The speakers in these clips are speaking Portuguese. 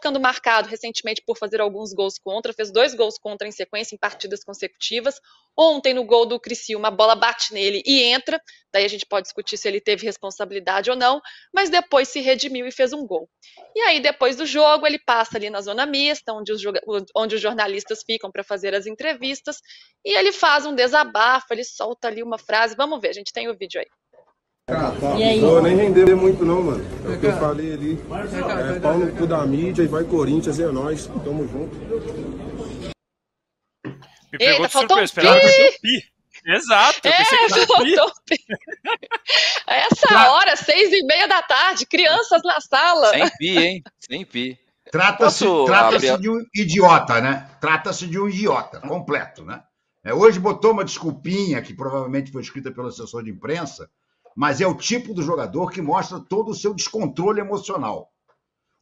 ficando marcado recentemente por fazer alguns gols contra, fez 2 gols contra em sequência em partidas consecutivas. Ontem, no gol do Criciúma, a bola bate nele e entra, daí a gente pode discutir se ele teve responsabilidade ou não, mas depois se redimiu e fez um gol. E aí, depois do jogo, ele passa ali na zona mista, onde os jornalistas ficam para fazer as entrevistas, e ele faz um desabafo, ele solta ali uma frase. Vamos ver, a gente tem o vídeo aí. E aí? Não vou nem render muito não, mano. É o que eu falei ali. É pau no cu da mídia e vai Corinthians, é nóis. Tamo junto. Me pegou Eita, de faltou surpresa, esperava que fosse o Pi. Exato, eu pensei que fosse o Pi. faltou. Essa hora, 6h30 da tarde, crianças na sala. Sem Pi, hein? Sem Pi. Trata-se de um idiota, né? Trata-se de um idiota completo, né? Hoje botou uma desculpinha que provavelmente foi escrita pelo assessor de imprensa, mas é o tipo do jogador que mostra todo o seu descontrole emocional.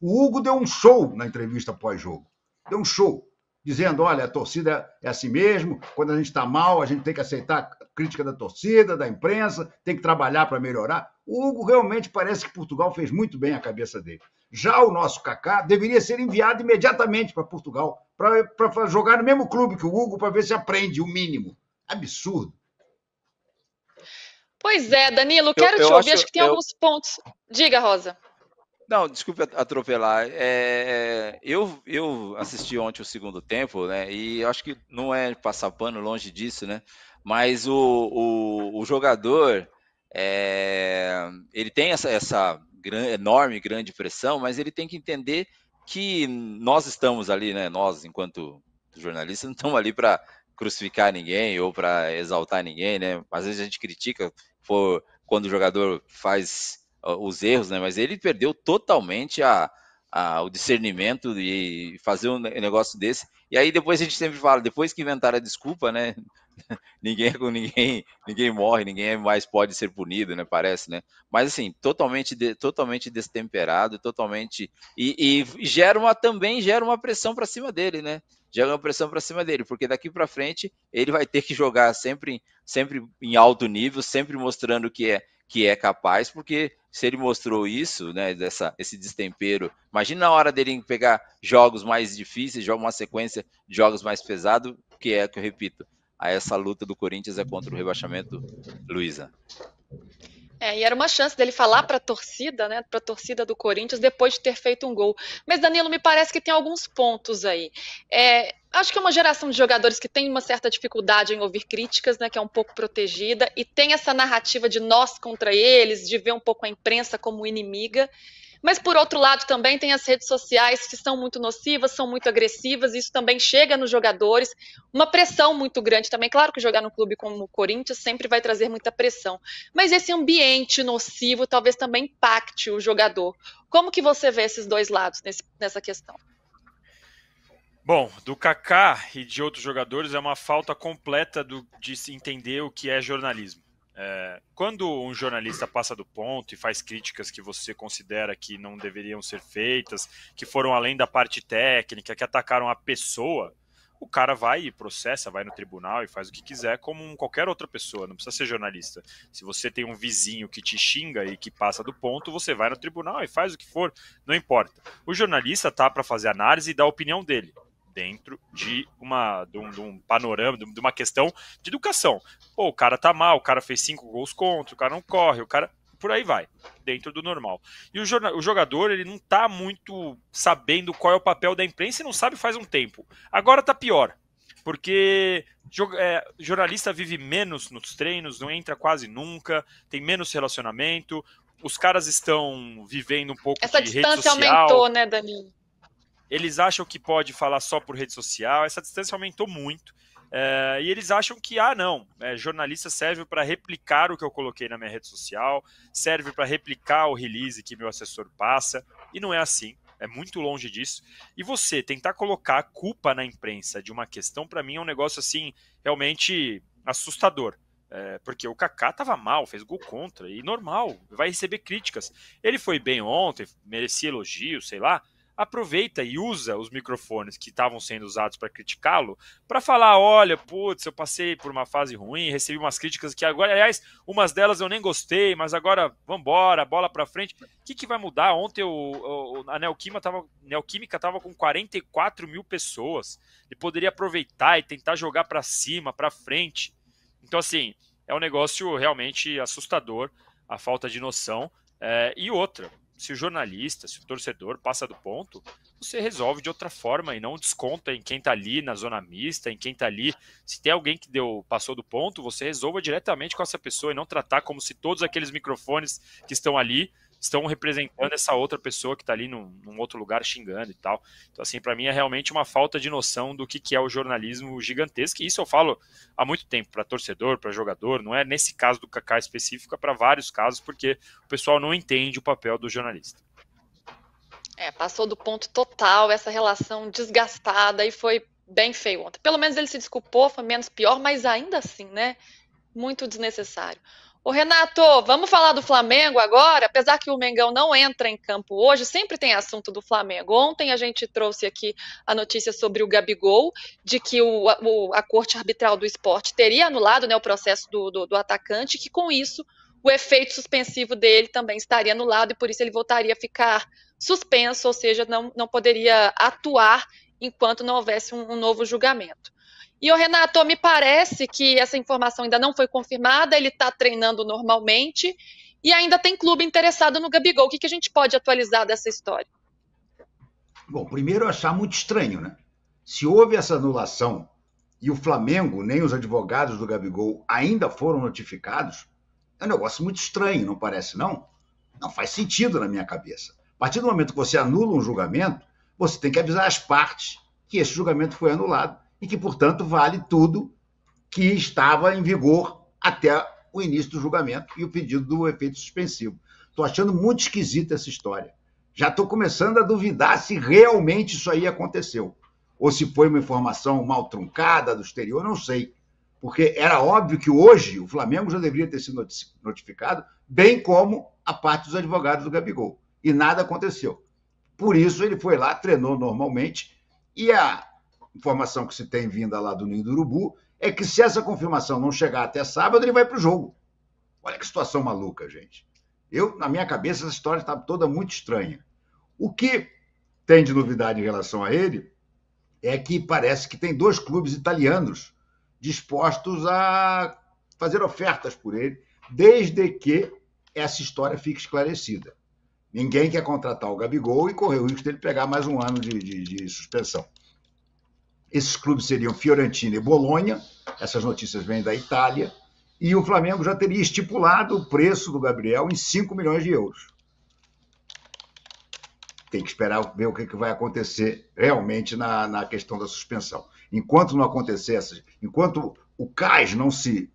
O Hugo deu um show na entrevista pós-jogo. Deu um show, dizendo, olha, a torcida é assim mesmo, quando a gente está mal, a gente tem que aceitar a crítica da torcida, da imprensa, tem que trabalhar para melhorar. O Hugo realmente parece que Portugal fez muito bem a cabeça dele. Já o nosso Kaká deveria ser enviado imediatamente para Portugal, para jogar no mesmo clube que o Hugo, para ver se aprende o mínimo. Absurdo. Pois é, Danilo, quero te ouvir, acho que tem alguns pontos. Diga, Rosa. Não, desculpe atropelar. Eu assisti ontem o segundo tempo, né? E eu acho que não é passar pano, longe disso, né? Mas o jogador, ele tem essa enorme, grande pressão, mas ele tem que entender que nós estamos ali, né? Nós, enquanto jornalistas, não estamos ali para crucificar ninguém ou para exaltar ninguém, né? Às vezes a gente critica quando o jogador faz os erros, né? Mas ele perdeu totalmente o discernimento e fazer um negócio desse. E aí depois a gente sempre fala, depois que inventaram a desculpa, né? ninguém morre, ninguém mais pode ser punido, né? Parece, né? Mas assim, totalmente destemperado, totalmente e também gera uma pressão para cima dele, né? Gera uma pressão para cima dele, porque daqui para frente ele vai ter que jogar sempre em alto nível, sempre mostrando que é capaz, porque se ele mostrou isso, né, esse destempero, imagina na hora dele pegar jogos mais difíceis, uma sequência de jogos mais pesados, que eu repito, essa luta do Corinthians é contra o rebaixamento, Luísa. E era uma chance dele falar para a torcida, né, para a torcida do Corinthians, depois de ter feito um gol. Mas, Danilo, me parece que tem alguns pontos aí. Acho que é uma geração de jogadores que tem uma certa dificuldade em ouvir críticas, né, que é um pouco protegida, e tem essa narrativa de nós contra eles, de ver um pouco a imprensa como inimiga. Mas, por outro lado, também tem as redes sociais que são muito nocivas, são muito agressivas, isso também chega nos jogadores, uma pressão muito grande também. Claro que jogar num clube como o Corinthians sempre vai trazer muita pressão, mas esse ambiente nocivo talvez também impacte o jogador. Como que você vê esses dois lados nessa questão? Bom, do Kaká e de outros jogadores é uma falta completa de se entender o que é jornalismo. Quando um jornalista passa do ponto e faz críticas que você considera que não deveriam ser feitas, que foram além da parte técnica, que atacaram a pessoa, o cara vai e processa, vai no tribunal e faz o que quiser como qualquer outra pessoa, não precisa ser jornalista. Se você tem um vizinho que te xinga e que passa do ponto, você vai no tribunal e faz o que for, não importa. O jornalista tá para fazer análise e dar a opinião dele, dentro de um panorama, de uma questão de educação. Pô, o cara tá mal, o cara fez 5 gols contra, o cara não corre, o cara... Por aí vai, dentro do normal. E o jogador, ele não tá muito sabendo qual é o papel da imprensa e não sabe faz um tempo. Agora tá pior, porque jornalista vive menos nos treinos, não entra quase nunca, tem menos relacionamento, os caras estão vivendo um pouco de rede social. Essa distância aumentou, né, Danilo? Eles acham que pode falar só por rede social, essa distância aumentou muito. E eles acham que, jornalista serve para replicar o que eu coloquei na minha rede social, serve para replicar o release que meu assessor passa, e não é assim, é muito longe disso. E você tentar colocar a culpa na imprensa de uma questão, para mim é um negócio assim, realmente assustador. Porque o Kaká estava mal, fez gol contra, e normal, vai receber críticas. Ele foi bem ontem, merecia elogio, sei lá, aproveita e usa os microfones que estavam sendo usados para criticá-lo, para falar, olha, putz, eu passei por uma fase ruim, recebi umas críticas que agora, aliás, umas delas eu nem gostei, mas agora vambora, bola para frente. O que vai mudar? Ontem a Neoquímica estava com 44 mil pessoas, ele poderia aproveitar e tentar jogar para cima, para frente. Então, assim, é um negócio realmente assustador, a falta de noção. E outra, se o jornalista, se o torcedor passa do ponto, você resolve de outra forma e não desconta em quem está ali na zona mista, em quem está ali. Se tem alguém que passou do ponto, você resolva diretamente com essa pessoa e não tratar como se todos aqueles microfones que estão ali estão representando essa outra pessoa que está ali num outro lugar xingando e tal. Então, assim, para mim é realmente uma falta de noção do que é o jornalismo gigantesco, e isso eu falo há muito tempo para torcedor, para jogador, não é nesse caso do Kaká específico, é para vários casos, porque o pessoal não entende o papel do jornalista. Passou do ponto total, essa relação desgastada, e foi bem feio ontem. Pelo menos ele se desculpou, foi menos pior, mas ainda assim, né? Muito desnecessário. Ô Renato, vamos falar do Flamengo agora? Apesar que o Mengão não entra em campo hoje, sempre tem assunto do Flamengo. Ontem a gente trouxe aqui a notícia sobre o Gabigol, de que a Corte Arbitral do Esporte teria anulado, né, o processo do atacante, que com isso o efeito suspensivo dele também estaria anulado e por isso ele voltaria a ficar suspenso, ou seja, não poderia atuar enquanto não houvesse um novo julgamento. E o Renato, me parece que essa informação ainda não foi confirmada, ele está treinando normalmente e ainda tem clube interessado no Gabigol. O que a gente pode atualizar dessa história? Bom, primeiro eu achar muito estranho, né? Se houve essa anulação e o Flamengo, nem os advogados do Gabigol ainda foram notificados, é um negócio muito estranho, não parece, não? Não faz sentido na minha cabeça. A partir do momento que você anula um julgamento, você tem que avisar as partes que esse julgamento foi anulado e que, portanto, vale tudo que estava em vigor até o início do julgamento e o pedido do efeito suspensivo. Estou achando muito esquisita essa história. Já estou começando a duvidar se realmente isso aí aconteceu. Ou se foi uma informação mal truncada do exterior, não sei. Porque era óbvio que hoje o Flamengo já deveria ter sido notificado, bem como a parte dos advogados do Gabigol. E nada aconteceu. Por isso ele foi lá, treinou normalmente, e a informação que se tem vinda lá do Ninho do Urubu é que se essa confirmação não chegar até sábado, ele vai para o jogo. Olha que situação maluca, gente. Na minha cabeça, essa história está toda muito estranha. O que tem de novidade em relação a ele é que parece que tem 2 clubes italianos dispostos a fazer ofertas por ele, desde que essa história fique esclarecida. Ninguém quer contratar o Gabigol e correr o risco dele pegar mais um ano de suspensão. Esses clubes seriam Fiorentina e Bolonha, essas notícias vêm da Itália, e o Flamengo já teria estipulado o preço do Gabriel em 5 milhões de euros. Tem que esperar ver o que vai acontecer realmente na questão da suspensão. Enquanto não acontecer, enquanto o CAS não se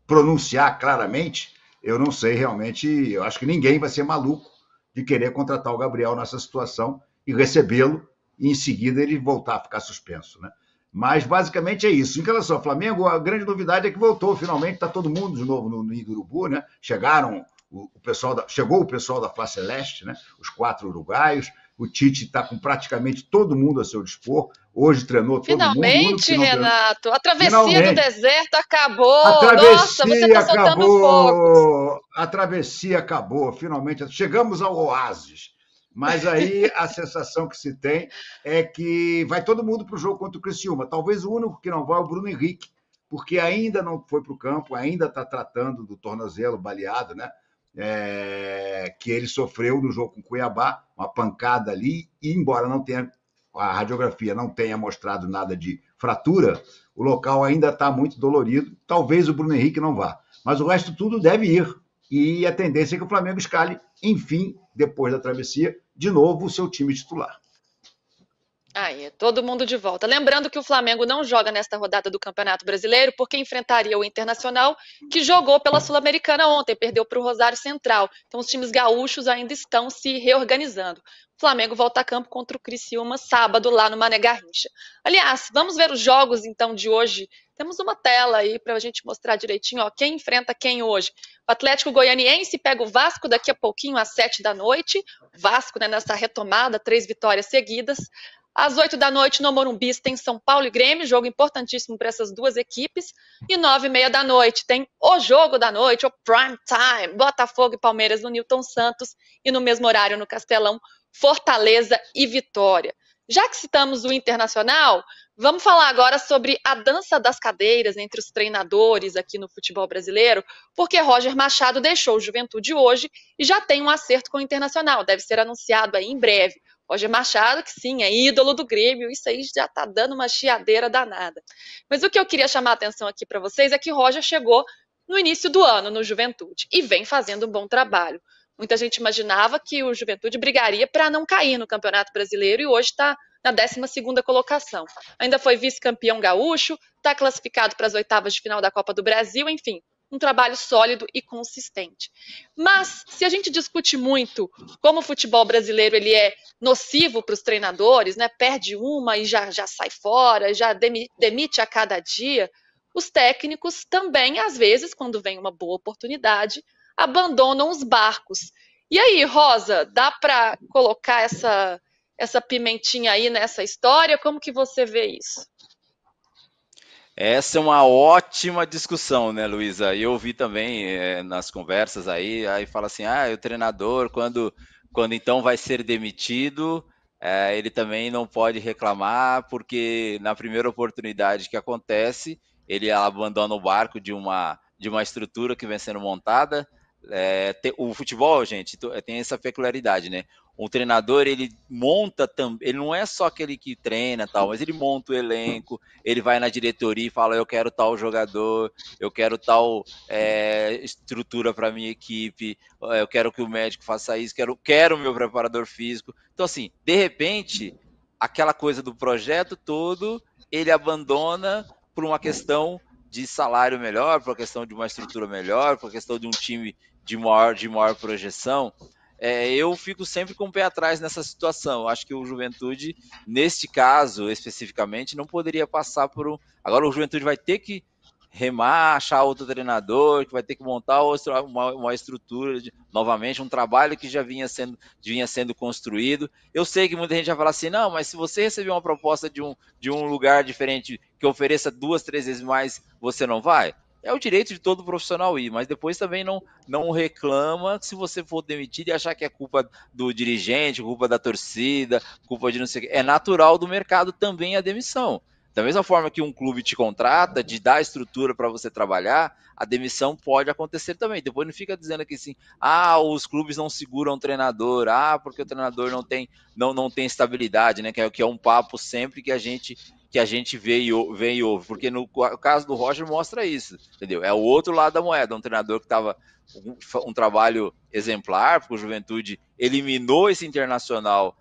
pronunciar claramente, eu não sei realmente, eu acho que ninguém vai ser maluco de querer contratar o Gabriel nessa situação e recebê-lo e em seguida ele voltar a ficar suspenso, né? Mas basicamente é isso. Em relação ao Flamengo, a grande novidade é que voltou finalmente, está todo mundo de novo no Ninho do Urubu, né? Chegou o pessoal da Fla Celeste, né? Os 4 uruguaios. O Tite está com praticamente todo mundo a seu dispor. Hoje treinou todo mundo. Finalmente, Renato, a travessia do deserto acabou. Nossa, você está soltando fogo. A travessia acabou, finalmente. Chegamos ao oásis. Mas aí a sensação que se tem é que vai todo mundo para o jogo contra o Criciúma. Talvez o único que não vai é o Bruno Henrique, porque ainda não foi para o campo, ainda está tratando do tornozelo baleado, né? Que ele sofreu no jogo com o Cuiabá, uma pancada ali, e embora a radiografia não tenha mostrado nada de fratura, o local ainda está muito dolorido. Talvez o Bruno Henrique não vá, mas o resto tudo deve ir. E a tendência é que o Flamengo escale, enfim, depois da travessia, de novo o seu time titular. Aí, todo mundo de volta. Lembrando que o Flamengo não joga nesta rodada do Campeonato Brasileiro porque enfrentaria o Internacional, que jogou pela Sul-Americana ontem, perdeu para o Rosário Central. Então os times gaúchos ainda estão se reorganizando. O Flamengo volta a campo contra o Criciúma sábado lá no Mané Garrincha. Aliás, vamos ver os jogos então de hoje Temos uma tela aí para a gente mostrar direitinho, ó, quem enfrenta quem hoje. O Atlético Goianiense pega o Vasco daqui a pouquinho, às 7 da noite. Vasco, né, nessa retomada, 3 vitórias seguidas. Às 8 da noite, no Morumbi, tem São Paulo e Grêmio, jogo importantíssimo para essas duas equipes. E 9h30 da noite, tem o jogo da noite, o prime time, Botafogo e Palmeiras no Newton Santos. E no mesmo horário, no Castelão, Fortaleza e Vitória. Já que citamos o Internacional, vamos falar agora sobre a dança das cadeiras entre os treinadores aqui no futebol brasileiro, porque Roger Machado deixou o Juventude hoje e já tem um acerto com o Internacional, deve ser anunciado aí em breve. Roger Machado, que sim, é ídolo do Grêmio, isso aí já tá dando uma chiadeira danada. Mas o que eu queria chamar a atenção aqui para vocês é que Roger chegou no início do ano no Juventude e vem fazendo um bom trabalho. Muita gente imaginava que o Juventude brigaria para não cair no Campeonato Brasileiro e hoje está na 12ª colocação. Ainda foi vice-campeão gaúcho, está classificado para as oitavas de final da Copa do Brasil, enfim, um trabalho sólido e consistente. Mas, se a gente discute muito como o futebol brasileiro ele é nocivo para os treinadores, né, perde uma e já sai fora, já demite a cada dia, os técnicos também, às vezes, quando vem uma boa oportunidade, abandonam os barcos. E aí, Rosa, dá para colocar essa pimentinha aí nessa história? Como que você vê isso? Essa é uma ótima discussão, né, Luísa? Eu ouvi também nas conversas aí fala assim, o treinador, quando então vai ser demitido, ele também não pode reclamar, porque na primeira oportunidade que acontece, ele abandona o barco de uma estrutura que vem sendo montada. O futebol, gente, tem essa peculiaridade, né? Um treinador, ele monta também, ele não é só aquele que treina tal, mas ele monta o elenco, ele vai na diretoria e fala, eu quero tal jogador, eu quero tal estrutura para minha equipe, eu quero que o médico faça isso, quero o meu preparador físico. Então, assim, de repente, aquela coisa do projeto todo, ele abandona por uma questão de salário melhor, por uma questão de uma estrutura melhor, por uma questão de um time de maior projeção. Eu fico sempre com o pé atrás nessa situação. Acho que o Juventude, neste caso especificamente, não poderia passar por um... Agora o Juventude vai ter que remar, achar outro treinador, que vai ter que montar uma estrutura, novamente, um trabalho que já vinha sendo construído. Eu sei que muita gente vai falar assim, não, mas se você receber uma proposta de um lugar diferente, que ofereça 2, 3 vezes mais, você não vai? É o direito de todo profissional ir, mas depois também não reclama se você for demitido e achar que é culpa do dirigente, culpa da torcida, culpa de não sei o que. É natural do mercado também a demissão. Da mesma forma que um clube te contrata, de dar estrutura para você trabalhar, a demissão pode acontecer também. Depois não fica dizendo aqui assim, os clubes não seguram o treinador, porque o treinador não tem estabilidade, né? Que é um papo sempre que a gente vê e ouve, porque no caso do Roger mostra isso, entendeu? É o outro lado da moeda, um treinador que estava um trabalho exemplar, porque o Juventude eliminou esse Internacional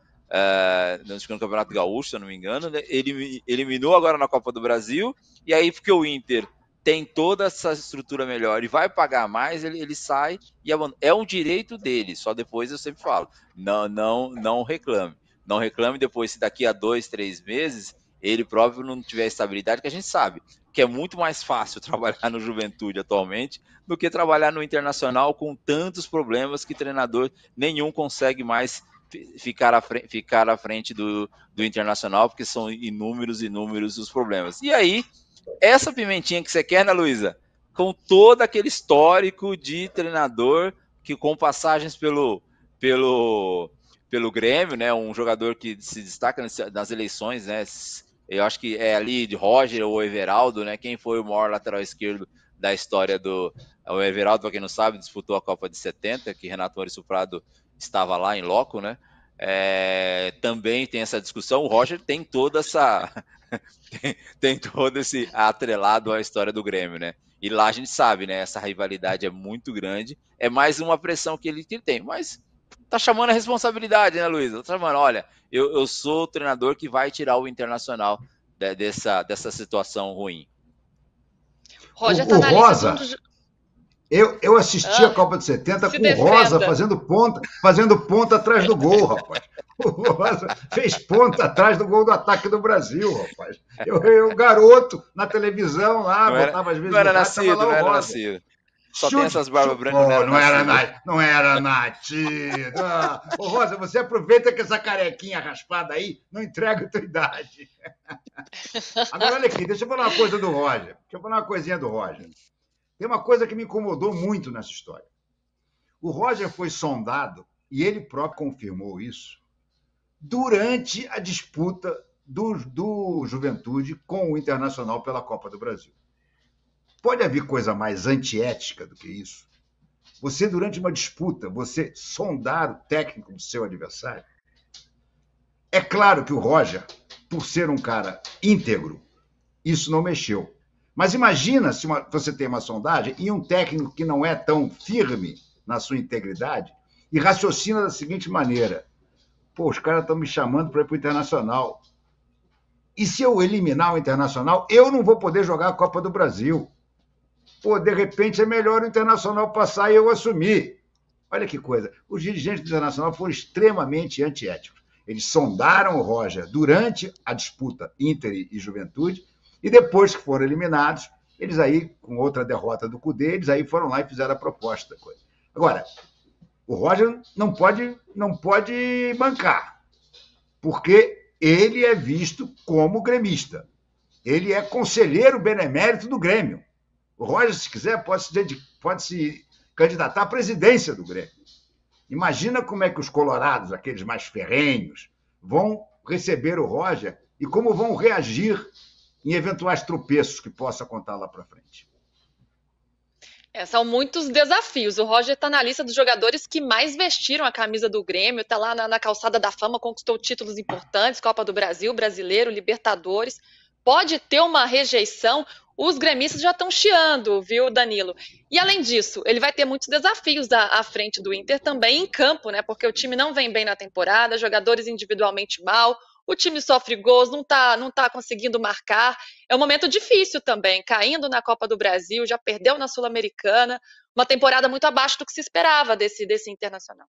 no Campeonato Gaúcho, se eu não me engano, né? Ele eliminou agora na Copa do Brasil, e aí porque o Inter tem toda essa estrutura melhor e vai pagar mais, ele sai e abandona. É um direito dele, só depois eu sempre falo, não reclame. Não reclame depois, se daqui a 2, 3 meses ele próprio não tiver estabilidade, que a gente sabe que é muito mais fácil trabalhar no Juventude atualmente do que trabalhar no Internacional com tantos problemas que treinador nenhum consegue mais ficar à frente do Internacional, porque são inúmeros os problemas. E aí, essa pimentinha que você quer, né, Luísa? Com todo aquele histórico de treinador que com passagens pelo Grêmio, né, um jogador que se destaca nas eleições, né, eu acho que é ali de Roger ou Everaldo, né, quem foi o maior lateral esquerdo da história o Everaldo, para quem não sabe, disputou a Copa de 70, que Renato Maurício Prado estava lá em loco, né, também tem essa discussão. O Roger tem toda essa tem todo esse atrelado à história do Grêmio, né, e lá a gente sabe, né, essa rivalidade é muito grande, é mais uma pressão que ele tem, mas tá chamando a responsabilidade, né, Luísa? Tá chamando, olha, eu sou o treinador que vai tirar o Internacional dessa situação ruim. Roger tá na Rosa, Eu assisti a Copa de 70 com o Rosa fazendo ponta atrás do gol, rapaz. O Rosa fez ponta atrás do gol do ataque do Brasil, rapaz. Eu garoto, na televisão lá, botava às vezes... Não era nascido. Só tem essas barbas brancas. Não era nascido. Ô, Rosa, você aproveita que essa carequinha raspada aí não entrega a tua idade. Agora, olha aqui, deixa eu falar uma coisa do Roger. Deixa eu falar uma coisinha do Roger. Tem uma coisa que me incomodou muito nessa história. O Roger foi sondado, e ele próprio confirmou isso, durante a disputa do Juventude com o Internacional pela Copa do Brasil. Pode haver coisa mais antiética do que isso? Você, durante uma disputa, você sondar o técnico do seu adversário? É claro que o Roger, por ser um cara íntegro, isso não mexeu. Mas imagina se você tem uma sondagem e um técnico que não é tão firme na sua integridade e raciocina da seguinte maneira: pô, os caras estão me chamando para ir para o Internacional. E se eu eliminar o Internacional, eu não vou poder jogar a Copa do Brasil. Pô, de repente é melhor o Internacional passar e eu assumir. Olha que coisa. Os dirigentes do Internacional foram extremamente antiéticos. Eles sondaram o Roger durante a disputa Inter e Juventude, e depois que foram eliminados, eles aí, com outra derrota do Cudê, eles aí foram lá e fizeram a proposta. Agora, o Roger não pode bancar, porque ele é visto como gremista. Ele é conselheiro benemérito do Grêmio. O Roger, se quiser, pode se candidatar à presidência do Grêmio. Imagina como é que os colorados, aqueles mais ferrenhos, vão receber o Roger e como vão reagir em eventuais tropeços que possa contar lá para frente. São muitos desafios. O Roger está na lista dos jogadores que mais vestiram a camisa do Grêmio, está lá na calçada da fama, conquistou títulos importantes, Copa do Brasil, Brasileiro, Libertadores. Pode ter uma rejeição, os gremistas já estão chiando, viu, Danilo? E além disso, ele vai ter muitos desafios à frente do Inter também em campo, né? Porque o time não vem bem na temporada, jogadores individualmente mal, o time sofre gols, não tá conseguindo marcar. É um momento difícil também, caindo na Copa do Brasil, já perdeu na Sul-Americana, uma temporada muito abaixo do que se esperava desse Internacional.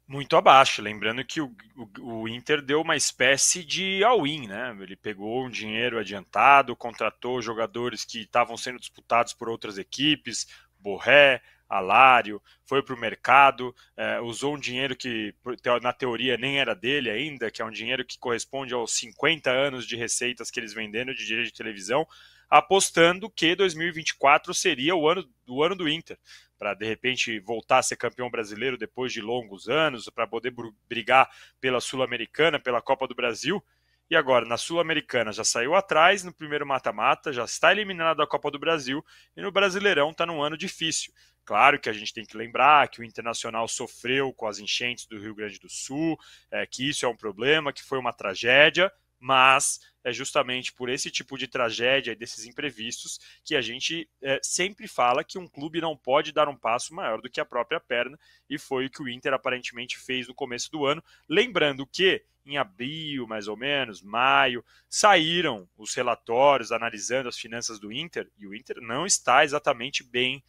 Muito abaixo, lembrando que o Inter deu uma espécie de all-in, né? Ele pegou um dinheiro adiantado, contratou jogadores que estavam sendo disputados por outras equipes, Borré, Alário, foi para o mercado, usou um dinheiro que na teoria nem era dele ainda, que é um dinheiro que corresponde aos 50 anos de receitas que eles venderam de direito de televisão, apostando que 2024 seria o ano do Inter, para de repente voltar a ser campeão brasileiro depois de longos anos, para poder brigar pela Sul-Americana, pela Copa do Brasil. E agora, na Sul-Americana, já saiu atrás no primeiro mata-mata, já está eliminado da Copa do Brasil, e no Brasileirão está num ano difícil. Claro que a gente tem que lembrar que o Internacional sofreu com as enchentes do Rio Grande do Sul, que isso é um problema, que foi uma tragédia, mas é justamente por esse tipo de tragédia e desses imprevistos que a gente sempre fala que um clube não pode dar um passo maior do que a própria perna, e foi o que o Inter aparentemente fez no começo do ano. Lembrando que em abril, mais ou menos, maio, saíram os relatórios analisando as finanças do Inter, e o Inter não está exatamente bem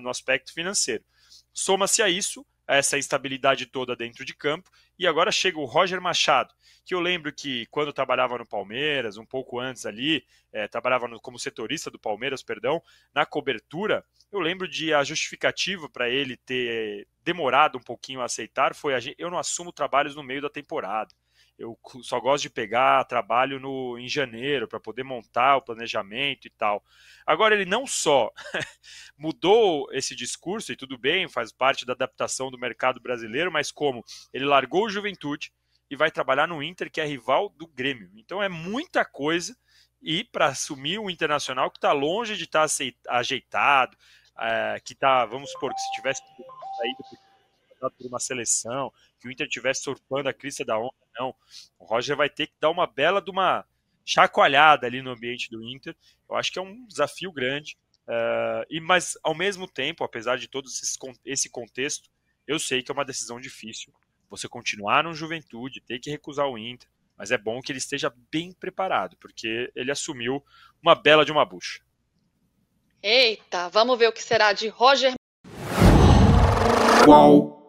no aspecto financeiro. Soma-se a isso, essa instabilidade toda dentro de campo, e agora chega o Roger Machado, que eu lembro que quando eu trabalhava no Palmeiras, um pouco antes ali, trabalhava como setorista do Palmeiras, na cobertura, eu lembro de a justificativa para ele ter demorado um pouquinho a aceitar foi: eu não assumo trabalhos no meio da temporada. Eu só gosto de pegar trabalho em janeiro para poder montar o planejamento e tal. Agora, ele não só mudou esse discurso, e tudo bem, faz parte da adaptação do mercado brasileiro, mas como ele largou o Juventude e vai trabalhar no Inter, que é rival do Grêmio. Então é muita coisa, e para assumir o Internacional, que está longe de estar ajeitado, que está, vamos supor, que se tivesse saído por uma seleção, que o Inter tivesse surfando a crista da onda, não. O Roger vai ter que dar uma bela de uma chacoalhada ali no ambiente do Inter. Eu acho que é um desafio grande, mas ao mesmo tempo, apesar de todo esse contexto, eu sei que é uma decisão difícil. Você continuar no Juventude, ter que recusar o Inter, mas é bom que ele esteja bem preparado, porque ele assumiu uma bela de uma bucha. Eita, vamos ver o que será de Roger. Qual?